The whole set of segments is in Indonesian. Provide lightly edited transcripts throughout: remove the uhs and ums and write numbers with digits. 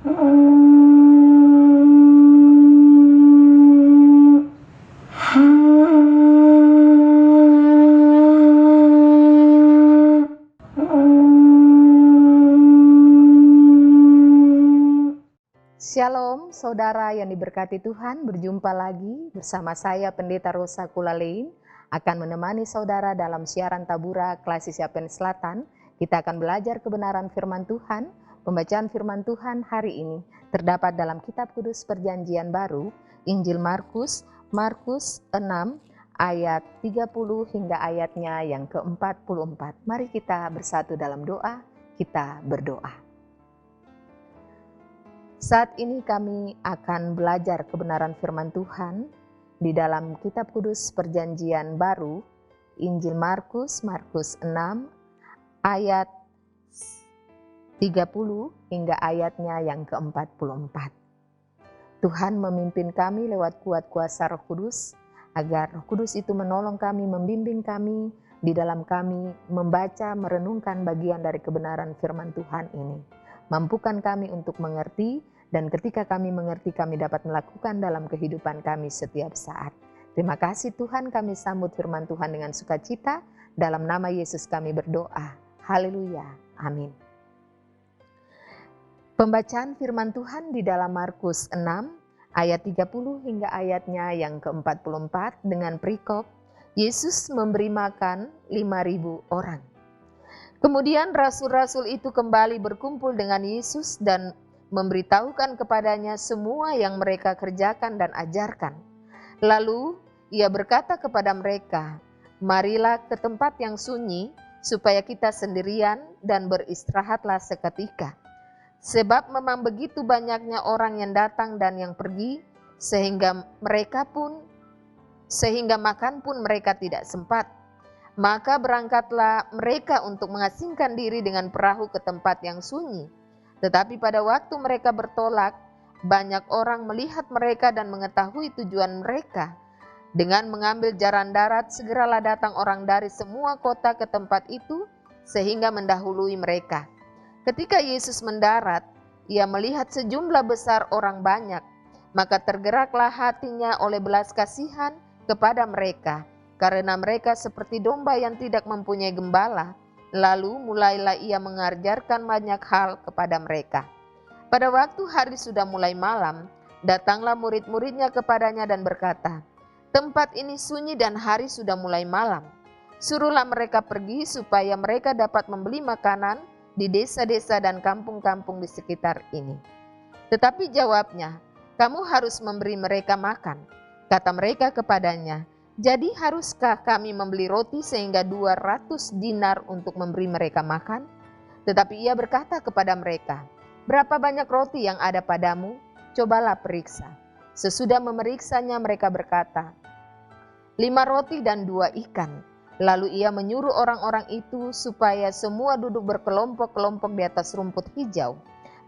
Shalom saudara yang diberkati Tuhan, berjumpa lagi bersama saya Pendeta Rosa Kulalein akan menemani saudara dalam siaran Tabura Klasik Siapen Selatan. Kita akan belajar kebenaran firman Tuhan. Pembacaan firman Tuhan hari ini terdapat dalam Kitab Kudus Perjanjian Baru, Injil Markus 6 ayat 30 hingga ayatnya yang ke-44. Mari kita bersatu dalam doa, kita berdoa. Saat ini kami akan belajar kebenaran firman Tuhan di dalam Kitab Kudus Perjanjian Baru, Injil Markus 6 ayat 30 hingga ayatnya yang ke-44. Tuhan memimpin kami lewat kuat kuasa Roh Kudus, agar Roh Kudus itu menolong kami, membimbing kami di dalam kami membaca, merenungkan bagian dari kebenaran firman Tuhan ini. Mampukan kami untuk mengerti, dan ketika kami mengerti, kami dapat melakukan dalam kehidupan kami setiap saat. Terima kasih Tuhan, kami sambut firman Tuhan dengan sukacita. Dalam nama Yesus kami berdoa. Haleluya. Amin. Pembacaan firman Tuhan di dalam Markus 6 ayat 30 hingga ayatnya yang ke-44 dengan perikop Yesus memberi makan 5.000 orang. Kemudian rasul-rasul itu kembali berkumpul dengan Yesus dan memberitahukan kepadanya semua yang mereka kerjakan dan ajarkan. Lalu ia berkata kepada mereka, "Marilah ke tempat yang sunyi, supaya kita sendirian dan beristirahatlah seketika. Sebab memang begitu banyaknya orang yang datang dan yang pergi, sehingga makan pun mereka tidak sempat. Maka berangkatlah mereka untuk mengasingkan diri dengan perahu ke tempat yang sunyi. Tetapi pada waktu mereka bertolak, banyak orang melihat mereka dan mengetahui tujuan mereka. Dengan mengambil jalan darat, segeralah datang orang dari semua kota ke tempat itu, sehingga mendahului mereka. Ketika Yesus mendarat, ia melihat sejumlah besar orang banyak, maka tergeraklah hatinya oleh belas kasihan kepada mereka, karena mereka seperti domba yang tidak mempunyai gembala. Lalu mulailah ia mengajarkan banyak hal kepada mereka. Pada waktu hari sudah mulai malam, datanglah murid-muridnya kepadanya dan berkata, "Tempat ini sunyi dan hari sudah mulai malam. Suruhlah mereka pergi supaya mereka dapat membeli makanan di desa-desa dan kampung-kampung di sekitar ini." Tetapi jawabnya, "Kamu harus memberi mereka makan." Kata mereka kepadanya, "Jadi haruskah kami membeli roti sehingga 200 dinar untuk memberi mereka makan?" Tetapi ia berkata kepada mereka, "Berapa banyak roti yang ada padamu? Cobalah periksa." Sesudah memeriksanya mereka berkata, 5 roti dan 2 ikan. Lalu ia menyuruh orang-orang itu supaya semua duduk berkelompok-kelompok di atas rumput hijau.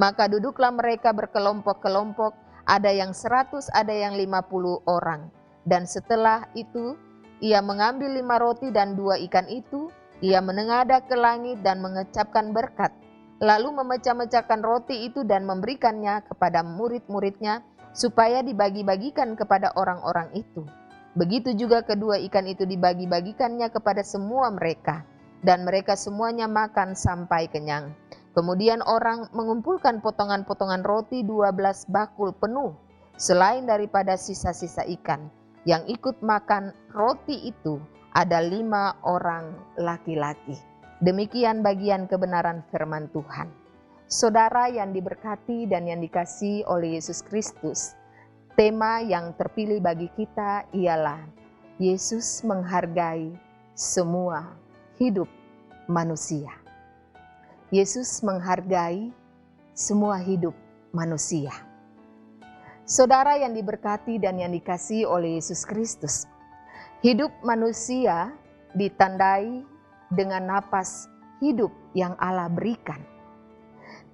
Maka duduklah mereka berkelompok-kelompok, ada yang 100, ada yang 50 orang. Dan setelah itu, ia mengambil 5 roti dan 2 ikan itu, ia menengadah ke langit dan mengucapkan berkat. Lalu memecah-mecahkan roti itu dan memberikannya kepada murid-muridnya, supaya dibagi-bagikan kepada orang-orang itu. Begitu juga kedua ikan itu dibagi-bagikannya kepada semua mereka, dan mereka semuanya makan sampai kenyang. Kemudian orang mengumpulkan potongan-potongan roti 12 bakul penuh, selain daripada sisa-sisa ikan. Yang ikut makan roti itu ada 5 orang laki-laki. Demikian bagian kebenaran firman Tuhan. Saudara yang diberkati dan yang dikasihi oleh Yesus Kristus, tema yang terpilih bagi kita ialah Yesus menghargai semua hidup manusia. Yesus menghargai semua hidup manusia. Saudara yang diberkati dan yang dikasihi oleh Yesus Kristus, hidup manusia ditandai dengan napas hidup yang Allah berikan.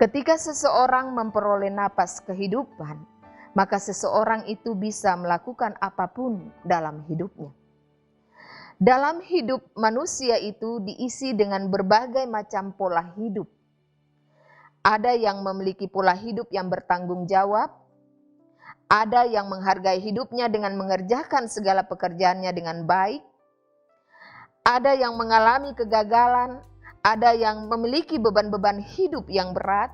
Ketika seseorang memperoleh napas kehidupan, maka seseorang itu bisa melakukan apapun dalam hidupnya. Dalam hidup manusia itu diisi dengan berbagai macam pola hidup. Ada yang memiliki pola hidup yang bertanggung jawab, ada yang menghargai hidupnya dengan mengerjakan segala pekerjaannya dengan baik, ada yang mengalami kegagalan, ada yang memiliki beban-beban hidup yang berat,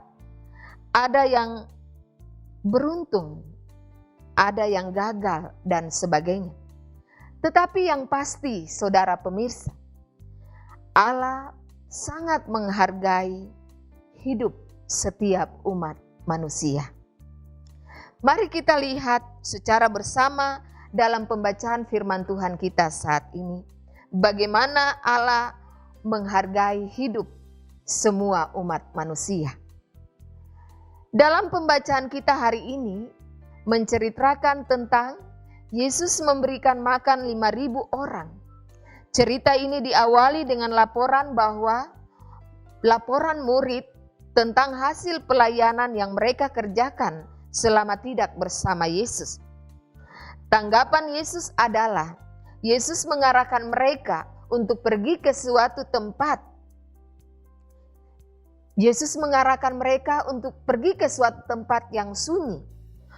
ada yang beruntung, ada yang gagal, dan sebagainya. Tetapi yang pasti, saudara pemirsa, Allah sangat menghargai hidup setiap umat manusia. Mari kita lihat secara bersama dalam pembacaan firman Tuhan kita saat ini, bagaimana Allah menghargai hidup semua umat manusia. Dalam pembacaan kita hari ini menceritakan tentang Yesus memberikan makan 5.000 orang. Cerita ini diawali dengan laporan murid tentang hasil pelayanan yang mereka kerjakan selama tidak bersama Yesus. Tanggapan Yesus adalah, Yesus mengarahkan mereka untuk pergi ke suatu tempat. Yesus mengarahkan mereka untuk pergi ke suatu tempat yang sunyi,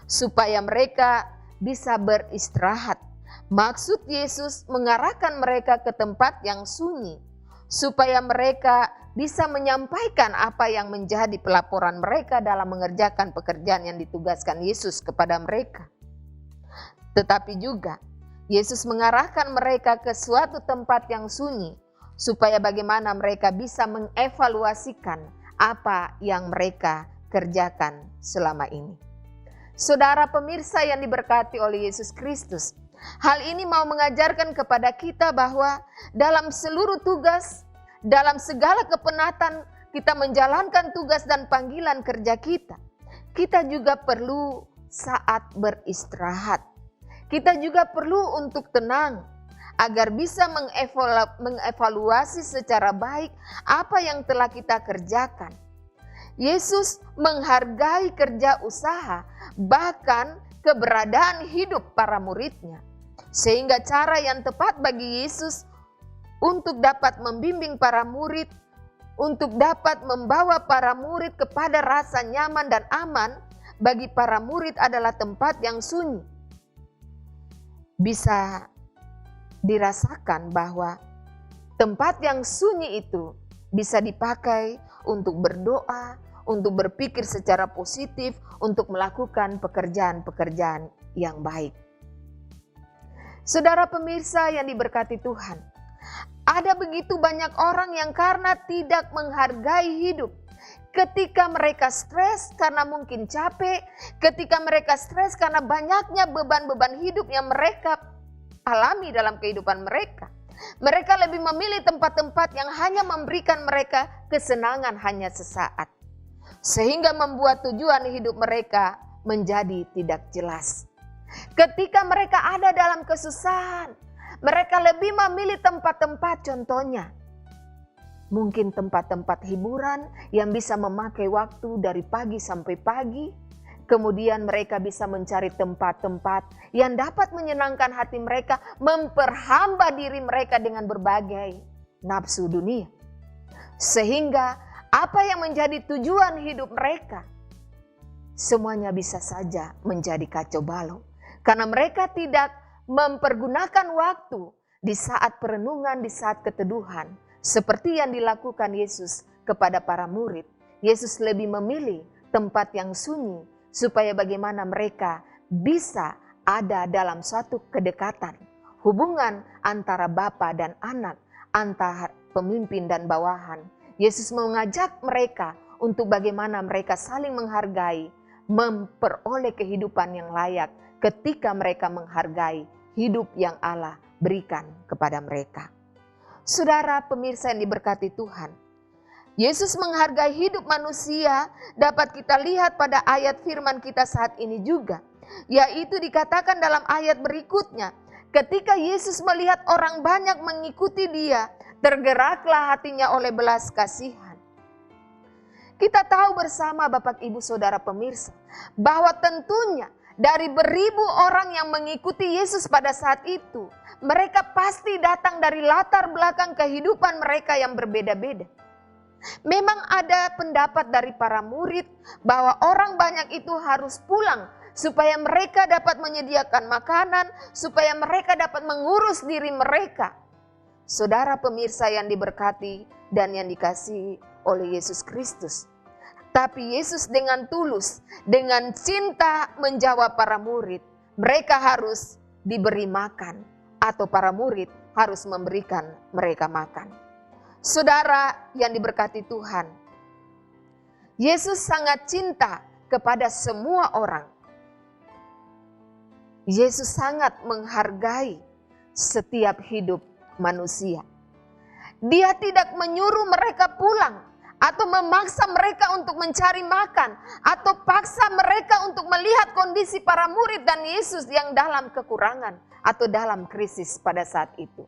supaya mereka bisa beristirahat. Maksud Yesus mengarahkan mereka ke tempat yang sunyi, supaya mereka bisa menyampaikan apa yang menjadi pelaporan mereka dalam mengerjakan pekerjaan yang ditugaskan Yesus kepada mereka. Tetapi juga Yesus mengarahkan mereka ke suatu tempat yang sunyi, supaya bagaimana mereka bisa mengevaluasikan apa yang mereka kerjakan selama ini. Saudara pemirsa yang diberkati oleh Yesus Kristus, hal ini mau mengajarkan kepada kita bahwa dalam seluruh tugas, dalam segala kepenatan kita menjalankan tugas dan panggilan kerja kita, kita juga perlu saat beristirahat. Kita juga perlu untuk tenang, agar bisa mengevaluasi secara baik apa yang telah kita kerjakan. Yesus menghargai kerja usaha, bahkan keberadaan hidup para muridnya. Sehingga cara yang tepat bagi Yesus untuk dapat membimbing para murid, untuk dapat membawa para murid kepada rasa nyaman dan aman bagi para murid adalah tempat yang sunyi. Bisa dirasakan bahwa tempat yang sunyi itu bisa dipakai untuk berdoa, untuk berpikir secara positif, untuk melakukan pekerjaan-pekerjaan yang baik. Saudara pemirsa yang diberkati Tuhan, ada begitu banyak orang yang karena tidak menghargai hidup, ketika mereka stres karena mungkin capek, ketika mereka stres karena banyaknya beban-beban hidup yang mereka alami dalam kehidupan mereka, mereka lebih memilih tempat-tempat yang hanya memberikan mereka kesenangan hanya sesaat, sehingga membuat tujuan hidup mereka menjadi tidak jelas. Ketika mereka ada dalam kesusahan, mereka lebih memilih tempat-tempat, contohnya mungkin tempat-tempat hiburan yang bisa memakai waktu dari pagi sampai pagi. Kemudian mereka bisa mencari tempat-tempat yang dapat menyenangkan hati mereka, memperhamba diri mereka dengan berbagai nafsu dunia. Sehingga apa yang menjadi tujuan hidup mereka, semuanya bisa saja menjadi kacau balau. Karena mereka tidak mempergunakan waktu di saat perenungan, di saat keteduhan. Seperti yang dilakukan Yesus kepada para murid. Yesus lebih memilih tempat yang sunyi supaya bagaimana mereka bisa ada dalam suatu kedekatan. Hubungan antara bapa dan anak, antara pemimpin dan bawahan. Yesus mengajak mereka untuk bagaimana mereka saling menghargai, memperoleh kehidupan yang layak ketika mereka menghargai hidup yang Allah berikan kepada mereka. Saudara pemirsa yang diberkati Tuhan, Yesus menghargai hidup manusia dapat kita lihat pada ayat firman kita saat ini juga. Yaitu dikatakan dalam ayat berikutnya, ketika Yesus melihat orang banyak mengikuti dia, tergeraklah hatinya oleh belas kasihan. Kita tahu bersama Bapak Ibu Saudara pemirsa, bahwa tentunya dari beribu orang yang mengikuti Yesus pada saat itu, mereka pasti datang dari latar belakang kehidupan mereka yang berbeda-beda. Memang ada pendapat dari para murid bahwa orang banyak itu harus pulang supaya mereka dapat menyediakan makanan, supaya mereka dapat mengurus diri mereka. Saudara pemirsa yang diberkati dan yang dikasihi oleh Yesus Kristus. Tapi Yesus dengan tulus, dengan cinta menjawab para murid, mereka harus diberi makan atau para murid harus memberikan mereka makan. Saudara yang diberkati Tuhan, Yesus sangat cinta kepada semua orang. Yesus sangat menghargai setiap hidup manusia. Dia tidak menyuruh mereka pulang atau memaksa mereka untuk mencari makan atau paksa mereka untuk melihat kondisi para murid dan Yesus yang dalam kekurangan atau dalam krisis pada saat itu.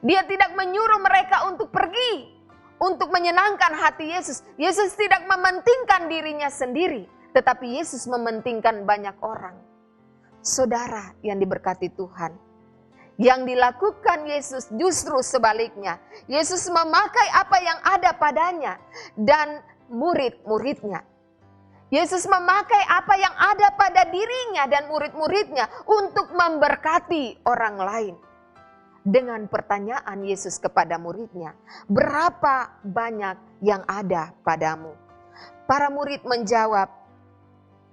Dia tidak menyuruh mereka untuk pergi untuk menyenangkan hati Yesus. Yesus tidak mementingkan dirinya sendiri, tetapi Yesus mementingkan banyak orang. Saudara yang diberkati Tuhan, yang dilakukan Yesus justru sebaliknya. Yesus memakai apa yang ada padanya dan murid-muridnya. Yesus memakai apa yang ada pada dirinya dan murid-muridnya untuk memberkati orang lain. Dengan pertanyaan Yesus kepada muridnya, berapa banyak yang ada padamu? Para murid menjawab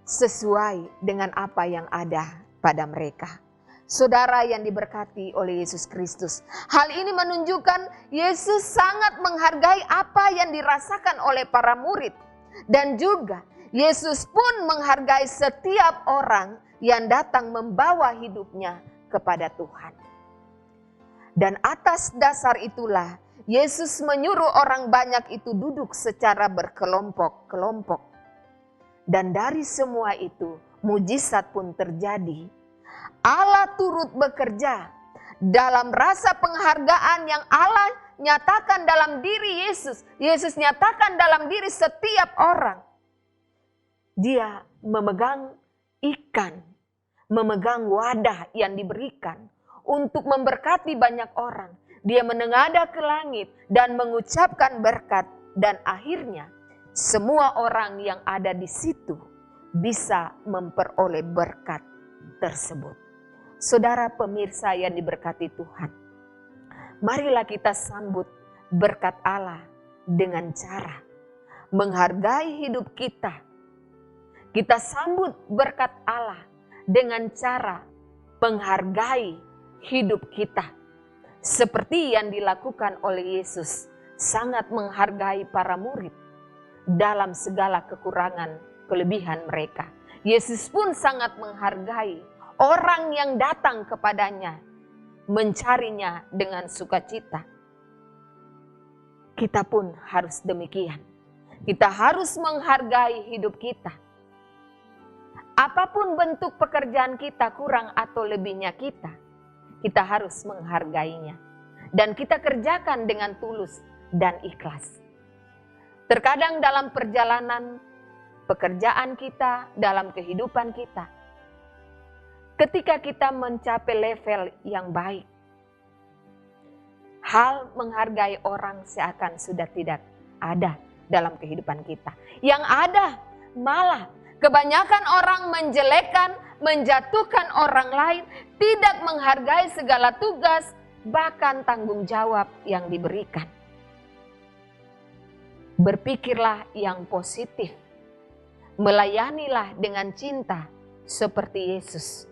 sesuai dengan apa yang ada pada mereka. Saudara yang diberkati oleh Yesus Kristus, hal ini menunjukkan Yesus sangat menghargai apa yang dirasakan oleh para murid. Dan juga Yesus pun menghargai setiap orang yang datang membawa hidupnya kepada Tuhan. Dan atas dasar itulah Yesus menyuruh orang banyak itu duduk secara berkelompok-kelompok. Dan dari semua itu mujizat pun terjadi. Allah turut bekerja dalam rasa penghargaan yang Allah nyatakan dalam diri Yesus. Yesus nyatakan dalam diri setiap orang. Dia memegang ikan, memegang wadah yang diberikan untuk memberkati banyak orang. Dia menengadah ke langit dan mengucapkan berkat, dan akhirnya semua orang yang ada di situ bisa memperoleh berkat tersebut. Saudara pemirsa yang diberkati Tuhan, marilah kita sambut berkat Allah dengan cara menghargai hidup kita. Kita sambut berkat Allah dengan cara menghargai hidup kita. Seperti yang dilakukan oleh Yesus, sangat menghargai para murid dalam segala kekurangan, kelebihan mereka. Yesus pun sangat menghargai orang yang datang kepadanya, mencarinya dengan sukacita. Kita pun harus demikian. Kita harus menghargai hidup kita. Apapun bentuk pekerjaan kita, kurang atau lebihnya kita harus menghargainya. Dan kita kerjakan dengan tulus dan ikhlas. Terkadang dalam perjalanan pekerjaan kita, dalam kehidupan kita, ketika kita mencapai level yang baik, hal menghargai orang seakan sudah tidak ada dalam kehidupan kita. Yang ada malah kebanyakan orang menjelekkan, menjatuhkan orang lain, tidak menghargai segala tugas, bahkan tanggung jawab yang diberikan. Berpikirlah yang positif. Melayanilah dengan cinta seperti Yesus.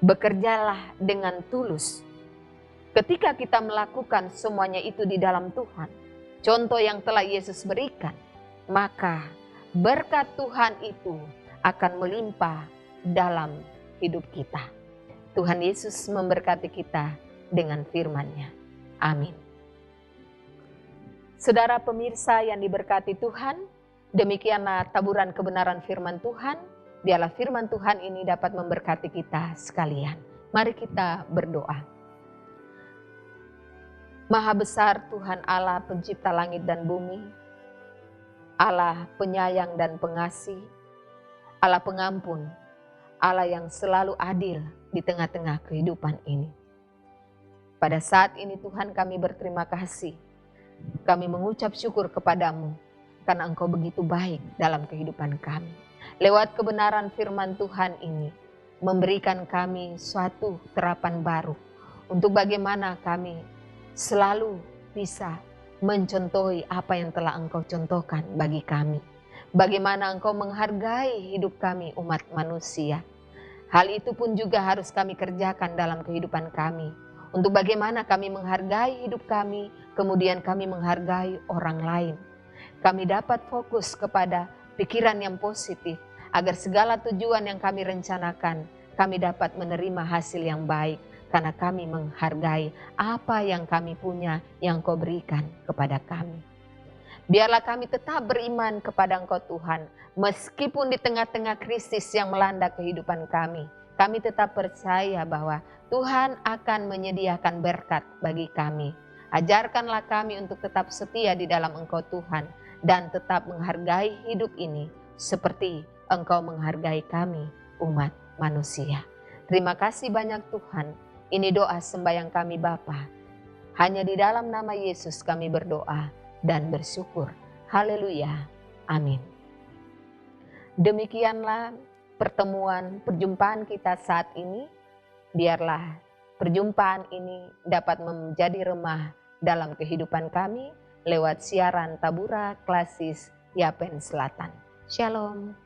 Bekerjalah dengan tulus. Ketika kita melakukan semuanya itu di dalam Tuhan, contoh yang telah Yesus berikan, maka berkat Tuhan itu akan melimpah dalam hidup kita. Tuhan Yesus memberkati kita dengan firman-Nya. Amin. Saudara pemirsa yang diberkati Tuhan, demikianlah taburan kebenaran firman Tuhan. Biarlah firman Tuhan ini dapat memberkati kita sekalian. Mari kita berdoa. Maha besar Tuhan Allah pencipta langit dan bumi, Allah penyayang dan pengasih, Allah pengampun, Allah yang selalu adil di tengah-tengah kehidupan ini. Pada saat ini Tuhan kami berterima kasih Kami mengucap syukur kepadamu karena Engkau begitu baik dalam kehidupan kami. Lewat kebenaran firman Tuhan ini, memberikan kami suatu terapan baru untuk bagaimana kami selalu bisa mencontohi apa yang telah Engkau contohkan bagi kami. Bagaimana Engkau menghargai hidup kami umat manusia. Hal itu pun juga harus kami kerjakan dalam kehidupan kami. Untuk bagaimana kami menghargai hidup kami, kemudian kami menghargai orang lain. Kami dapat fokus kepada pikiran yang positif, agar segala tujuan yang kami rencanakan, kami dapat menerima hasil yang baik, karena kami menghargai apa yang kami punya, yang Kau berikan kepada kami. Biarlah kami tetap beriman kepada Engkau Tuhan, meskipun di tengah-tengah krisis yang melanda kehidupan kami. Kami tetap percaya bahwa Tuhan akan menyediakan berkat bagi kami. Ajarkanlah kami untuk tetap setia di dalam Engkau Tuhan, dan tetap menghargai hidup ini seperti Engkau menghargai kami, umat manusia. Terima kasih banyak Tuhan. Ini doa sembahyang kami Bapa. Hanya di dalam nama Yesus kami berdoa dan bersyukur. Haleluya. Amin. Demikianlah perjumpaan kita saat ini. Biarlah perjumpaan ini dapat menjadi remah dalam kehidupan kami lewat siaran Tabura Klasis Yapen Selatan. Shalom.